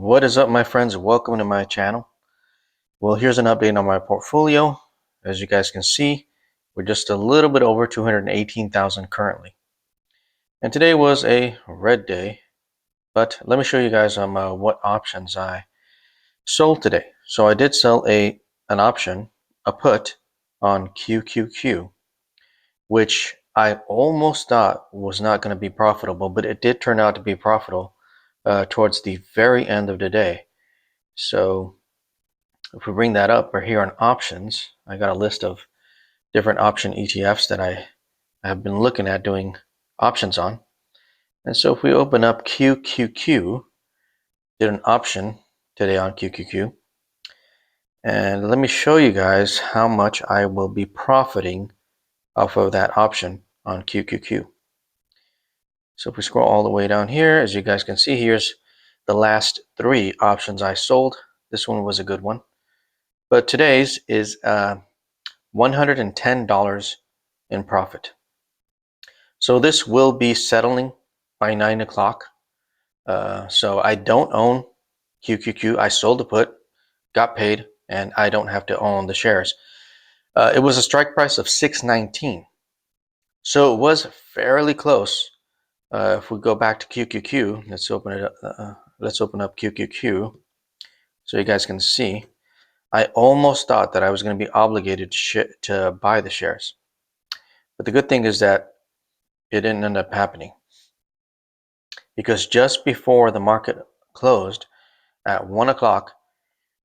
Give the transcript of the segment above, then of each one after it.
What is up, my friends? Welcome to my channel. Well, here's an update on my portfolio. As you guys can see, we're just a little bit over 218,000 currently. And today was a red day, but let me show you guys what options I sold today. So I did sell an option, a put on QQQ, which I almost thought was not going to be profitable, but it did turn out to be profitable towards the very end of the day. So if we bring that up, we're here on options. I got a list of different option ETFs that I have been looking at doing options on. And so if we open up QQQ, did an option today on QQQ. And let me show you guys how much I will be profiting off of that option on QQQ. So if we scroll all the way down here, as you guys can see, here's the last 3 options I sold. This one was a good one. But today's is $110 in profit. So this will be settling by 9 o'clock. So I don't own QQQ. I sold the put, got paid, and I don't have to own the shares. It was a strike price of $6.19. So it was fairly close. If we go back to QQQ, let's open it up. Let's open up QQQ so you guys can see. I almost thought that I was going to be obligated to buy the shares. But the good thing is that it didn't end up happening, because just before the market closed at 1 o'clock,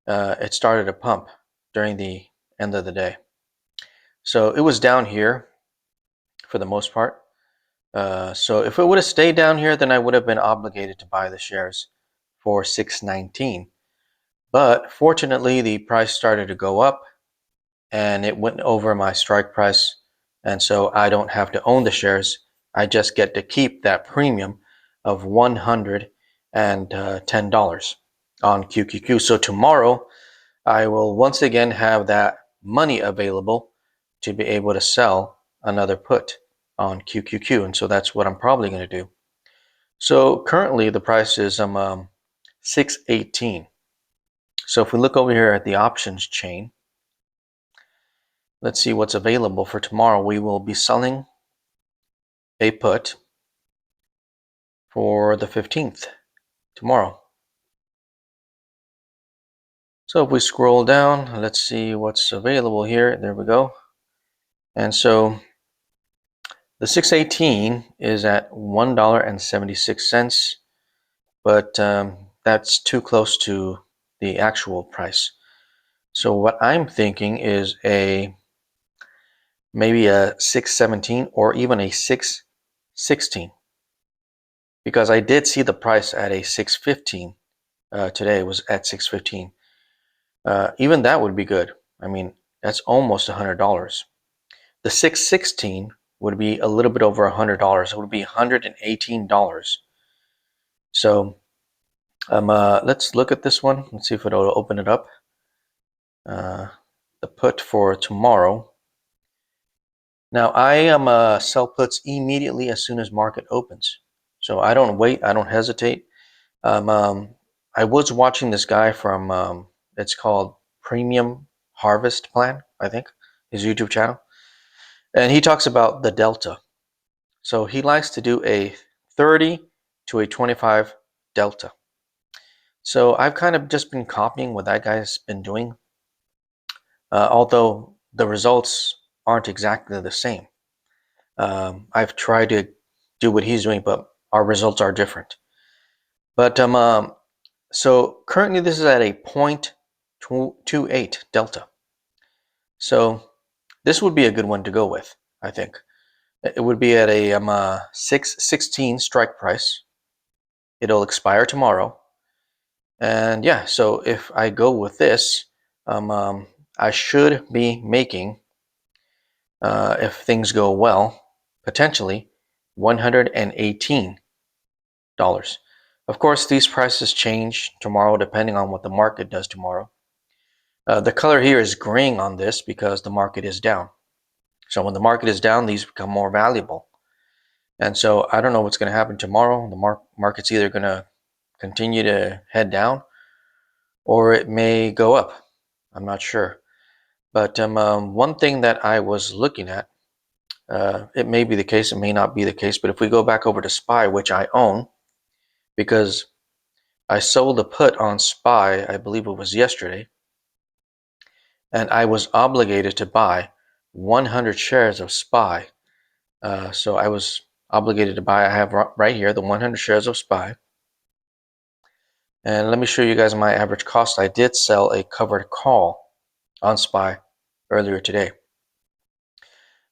it started to pump during the end of the day. So it was down here for the most part. So if it would have stayed down here, then I would have been obligated to buy the shares for $6.19. But fortunately, the price started to go up and it went over my strike price. And so I don't have to own the shares. I just get to keep that premium of $110 on QQQ. So tomorrow I will once again have that money available to be able to sell another put on QQQ. And so that's what I'm probably going to do. So currently the price is $6.18. So if we look over here at the options chain, let's see what's available for tomorrow. We will be selling a put for the 15th tomorrow. So if we scroll down, let's see what's available here. There we go. And so the 618 is at $1.76, but that's too close to the actual price. So what I'm thinking is maybe a 617 or even a 616, because I did see the price at a 615 today. It was at 615. Even that would be good. I mean, that's almost $100. The 616 would be a little bit over $100. It would be $118. So let's look at this one. Let's see if it'll open it up. The put for tomorrow. Now I am sell puts immediately as soon as market opens. So I don't wait. I don't hesitate. I was watching this guy from it's called Premium Harvest Plan, I think, his YouTube channel, and he talks about the delta. So he likes to do a 30 to a 25 delta. So I've kind of just been copying what that guy's been doing, although the results aren't exactly the same. I've tried to do what he's doing, but our results are different. But so currently this is at a 0.28 delta. So this would be a good one to go with, I think. It would be at a 616 strike price. It'll expire tomorrow. And yeah, so if I go with this, I should be making, if things go well, potentially $118. Of course, these prices change tomorrow depending on what the market does tomorrow. The color here is graying on this because the market is down. So when the market is down, these become more valuable. And so I don't know what's going to happen tomorrow. The market's either going to continue to head down or it may go up. I'm not sure. But one thing that I was looking at, it may be the case, it may not be the case, but if we go back over to SPY, which I own, because I sold a put on SPY, I believe it was yesterday, and I was obligated to buy 100 shares of SPY. So I was obligated to buy, I have right here, the 100 shares of SPY. And let me show you guys my average cost. I did sell a covered call on SPY earlier today.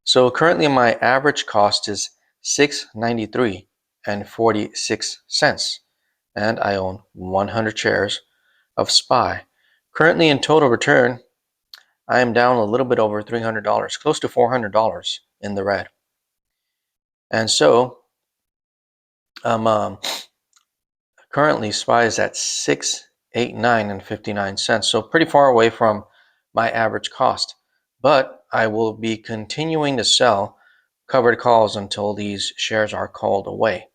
So currently my average cost is $6.93 and 46 cents. And I own 100 shares of SPY. Currently in total return, I am down a little bit over $300, close to $400 in the red. And so currently SPY is at $6.89 and 59 cents. So pretty far away from my average cost. But I will be continuing to sell covered calls until these shares are called away.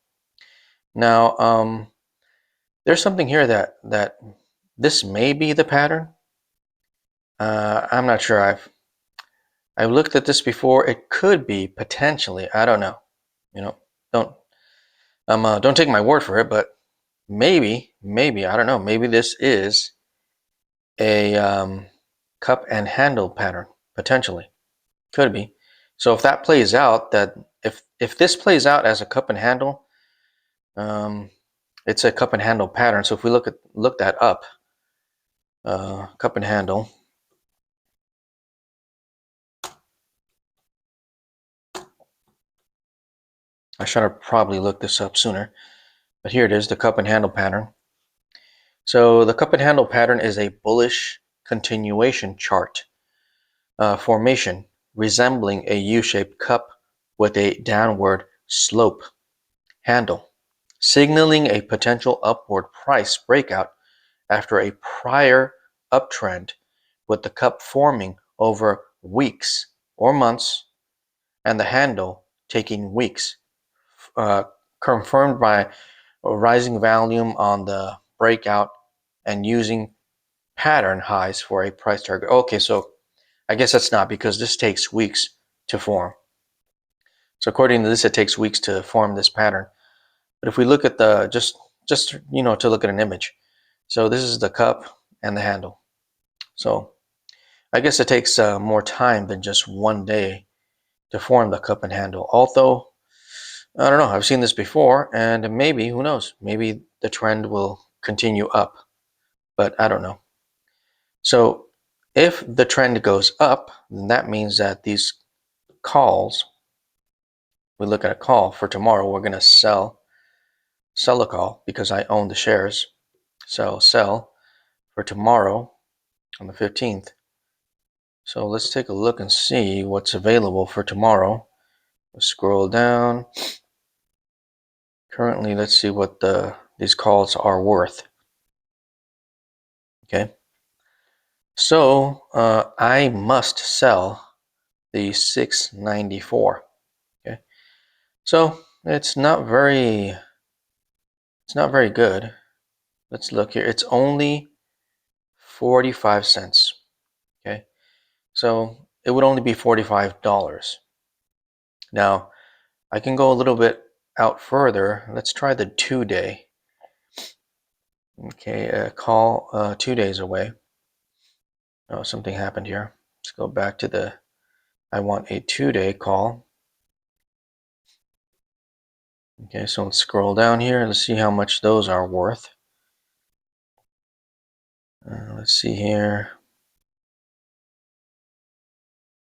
Now, there's something here that this may be the pattern. I'm not sure. I've looked at this before. It could be potentially. I don't know. You know, don't take my word for it, but maybe I don't know. Maybe this is a cup and handle pattern potentially. Could be. So if that plays out, that if this plays out as a cup and handle, it's a cup and handle pattern. So if we look that up, cup and handle. I should have probably looked this up sooner, but here it is, the cup and handle pattern. So the cup and handle pattern is a bullish continuation chart formation resembling a U-shaped cup with a downward slope handle, signaling a potential upward price breakout after a prior uptrend, with the cup forming over weeks or months and the handle taking weeks, confirmed by a rising volume on the breakout and using pattern highs for a price target. Okay, so I guess that's not, because this takes weeks to form. So according to this, it takes weeks to form this pattern. But if we look at the, just to look at an image. So this is the cup and the handle. So I guess it takes more time than just one day to form the cup and handle. Although, I don't know, I've seen this before, and maybe, who knows, maybe the trend will continue up, but I don't know. So if the trend goes up, then that means that these calls, we look at a call for tomorrow, we're going to sell a call because I own the shares. So sell for tomorrow on the 15th. So let's take a look and see what's available for tomorrow. Let's scroll down. Currently, let's see what these calls are worth. Okay. So I must sell the 694. Okay. So it's not very good. Let's look here. It's only 45 cents. Okay. So it would only be $45. Now, I can go a little bit out further. Let's try the 2-day. Okay, call 2 days away. Oh, something happened here. Let's go back to the, I want a 2-day call. Okay, so let's scroll down here. Let's see how much those are worth. Let's see here.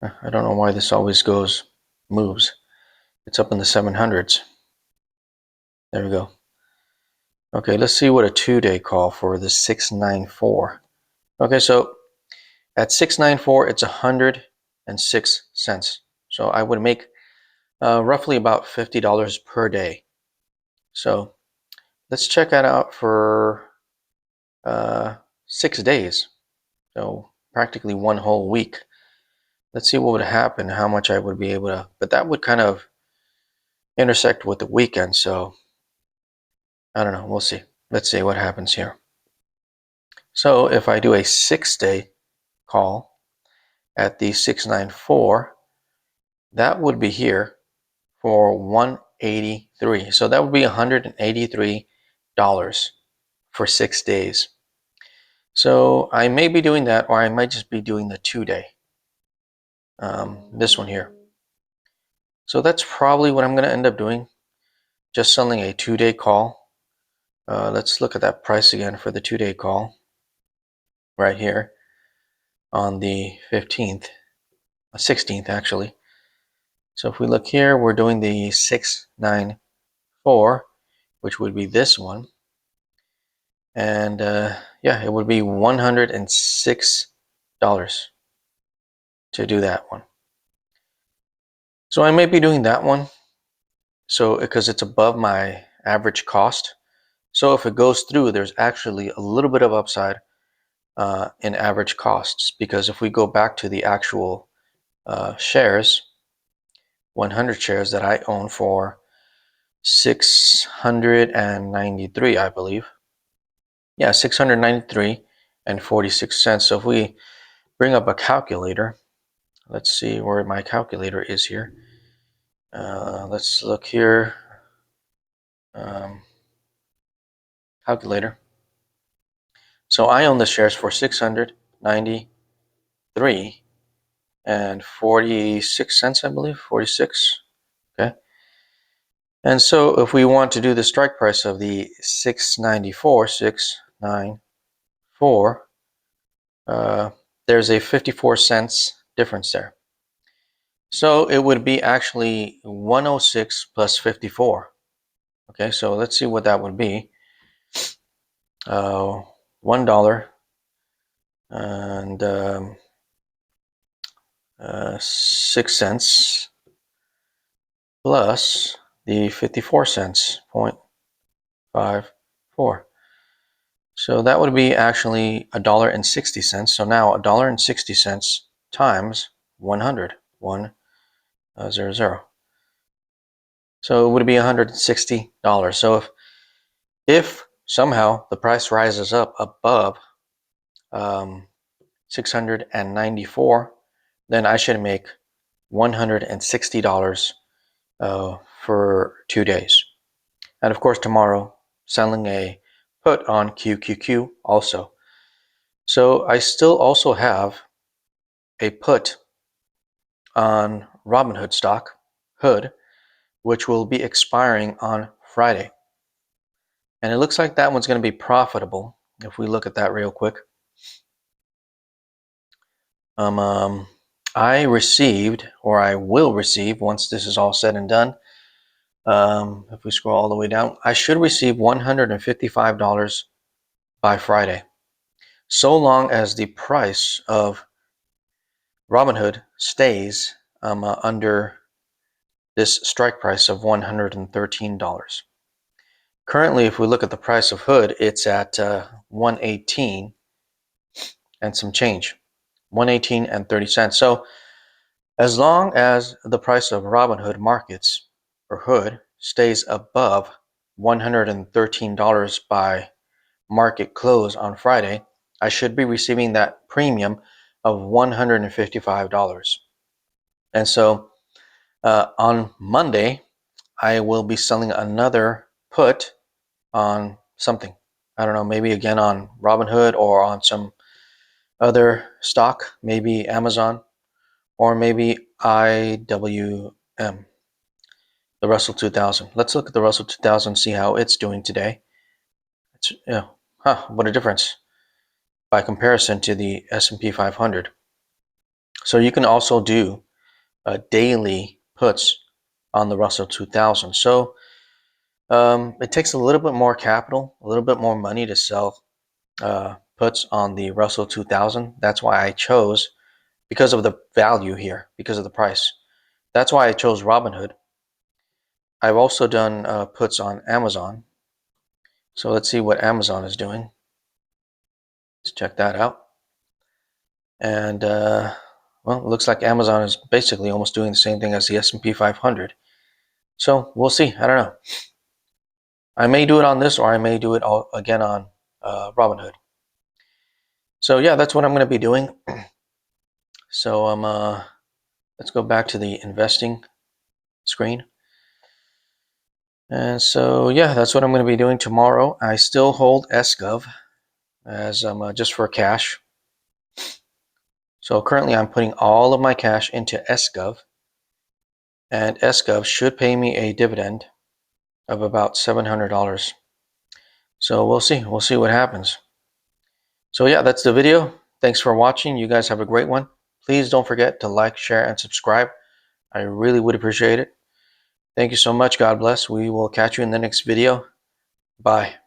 I don't know why this always moves. It's up in the 700s. There we go. Okay, let's see what a 2-day call for the 694. Okay, so at 694, it's 106 cents. So I would make roughly about $50 per day. So let's check that out for 6 days. So practically one whole week. Let's see what would happen, how much I would be able to, but that would kind of intersect with the weekend. So I don't know, we'll see. Let's see what happens here. So if I do a 6-day call at the 694, that would be here for 183. So that would be $183 for 6 days. So I may be doing that, or I might just be doing the 2-day. This one here. So that's probably what I'm going to end up doing. Just selling a 2-day call. Let's look at that price again for the 2-day call right here on the 15th, 16th actually. So if we look here, we're doing the 694, which would be this one. And yeah, it would be $106 to do that one. So I may be doing that one. So because it's above my average cost. So if it goes through, there's actually a little bit of upside in average costs, because if we go back to the actual shares, 100 shares that I own for 693, I believe. Yeah, 693 and 46 cents. So if we bring up a calculator, let's see where my calculator is here. Let's look here. Calculator. So I own the shares for 693 and 46 cents, I believe. 46. Okay. And so if we want to do the strike price of the 694, there's a 54 cents difference there. So it would be actually 106 plus 54. Okay, so let's see what that would be. $1 and 6 cents plus the 54 cents, 0.54. So that would be actually $1.60. So now $1.60 times 100, 100. So it would be $160. So if somehow the price rises up above 694, then I should make $160 for 2 days. And of course, tomorrow, selling a put on QQQ also. So I still also have a put on Robinhood stock, Hood, which will be expiring on Friday. And it looks like that one's going to be profitable if we look at that real quick. I received, or I will receive once this is all said and done, if we scroll all the way down, I should receive $155 by Friday, so long as the price of Robinhood stays under this strike price of $113. Currently, if we look at the price of Hood, it's at 118 and some change, 118 and 30 cents. So as long as the price of Robinhood markets or Hood stays above $113 by market close on Friday, I should be receiving that premium of $155. And so on Monday, I will be selling another put on something. I don't know, maybe again on Robinhood or on some other stock, maybe Amazon or maybe IWM, the Russell 2000. Let's look at the Russell 2000 and see how it's doing today. It's, what a difference by comparison to the S&P 500. So you can also do daily puts on the Russell 2000. So it takes a little bit more capital, a little bit more money to sell puts on the Russell 2000. That's why I chose, because of the value here, because of the price. That's why I chose Robinhood. I've also done puts on Amazon. So let's see what Amazon is doing. Let's check that out. And well, it looks like Amazon is basically almost doing the same thing as the S&P 500. So we'll see. I don't know. I may do it on this, or I may do it all again on Robinhood. So yeah, that's what I'm going to be doing. So let's go back to the investing screen. And so yeah, that's what I'm going to be doing tomorrow. I still hold SGov as just for cash. So currently I'm putting all of my cash into SGov, and SGov should pay me a dividend of about $700. So we'll see what happens. So yeah, that's the video. Thanks for watching. You guys have a great one. Please don't forget to like, share, and subscribe. I really would appreciate it. Thank you so much. God bless. We will catch you in the next video. Bye.